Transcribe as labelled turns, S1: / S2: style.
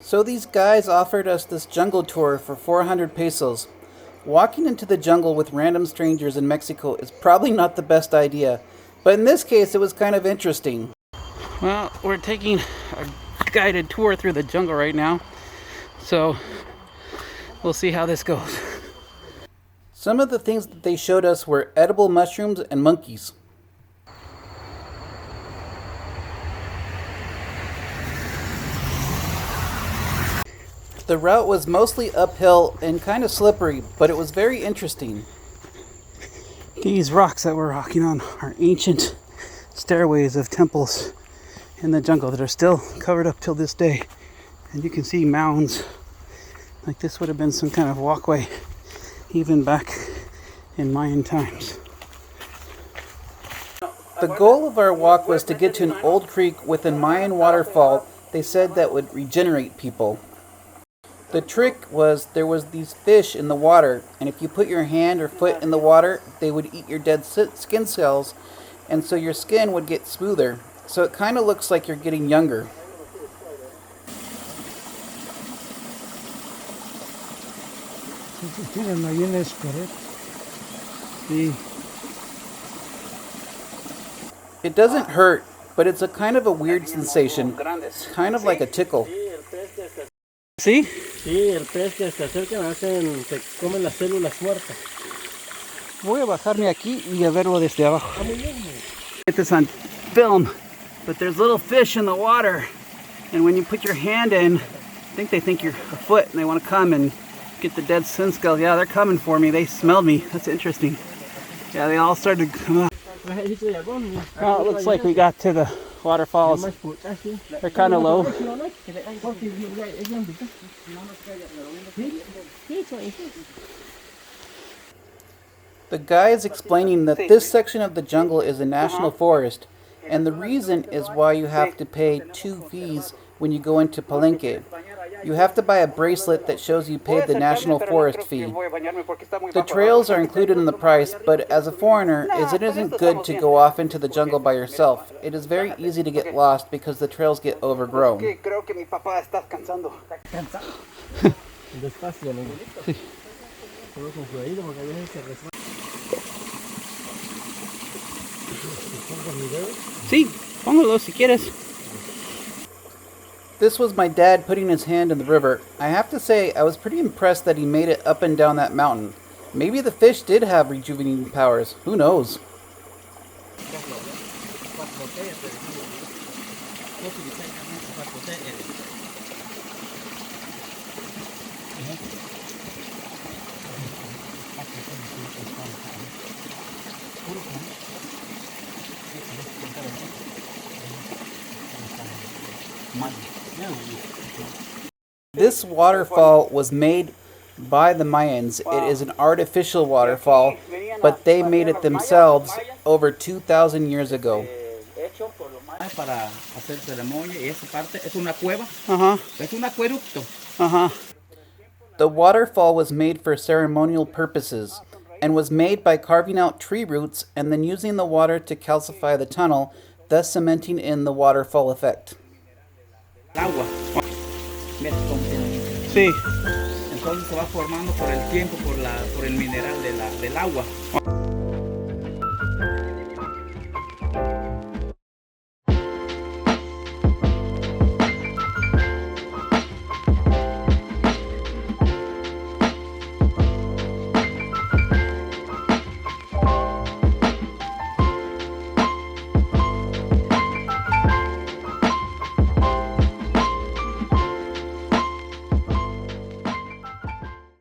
S1: So these guys offered us this jungle tour for 400 pesos. Walking into the jungle with random strangers in Mexico is probably not the best idea, but in this case it was kind of interesting. Well, we're taking a guided tour through the jungle right now, so we'll see how this goes. Some of the things that they showed us were edible mushrooms and monkeys. The route was mostly uphill and kind of slippery, but it was very interesting. These rocks that we're walking on are ancient stairways of temples in the jungle that are still covered up till this day. And you can see mounds, like this would have been some kind of walkway even back in Mayan times. The goal of our walk was to get to an old creek with a Mayan waterfall they said that would regenerate people. The trick was there was these fish in the water, and if you put your hand or foot in the water, they would eat your dead skin cells, and so your skin would get smoother. So it kind of looks like you're getting younger. It doesn't hurt, but it's a kind of a weird sensation, kind of like a tickle. ¿Sí?
S2: Sí, el pez que se acercan se comen las células muertas.
S1: Voy a bajarme aquí y a verlo desde abajo. Get this on film, but there's little fish in the water, and when you put your hand in, I think they think you're a foot and they want to come and get the dead skin skull. Yeah, they're coming for me. They smelled me. That's interesting. Yeah, they all started to come up. Well, it looks like we got to the waterfalls. They're kind of low. The guy is explaining that this section of the jungle is a national forest, and the reason is why you have to pay 2 fees when you go into Palenque. You have to buy a bracelet that shows you paid the national forest fee. The trails are included in the price, but as a foreigner, it isn't good to go off into the jungle by yourself. It is very easy to get lost because the trails get overgrown. Sí, póngalo si quieres. This was my dad putting his hand in the river. I have to say, I was pretty impressed that he made it up and down that mountain. Maybe the fish did have rejuvenating powers. Who knows? This waterfall was made by the Mayans. It is an artificial waterfall, but they made it themselves over 2,000 years ago. The waterfall was made for ceremonial purposes and was made by carving out tree roots and then using the water to calcify the tunnel, thus cementing in the waterfall effect. Sí.
S2: Entonces se va formando por el tiempo, por el mineral del agua.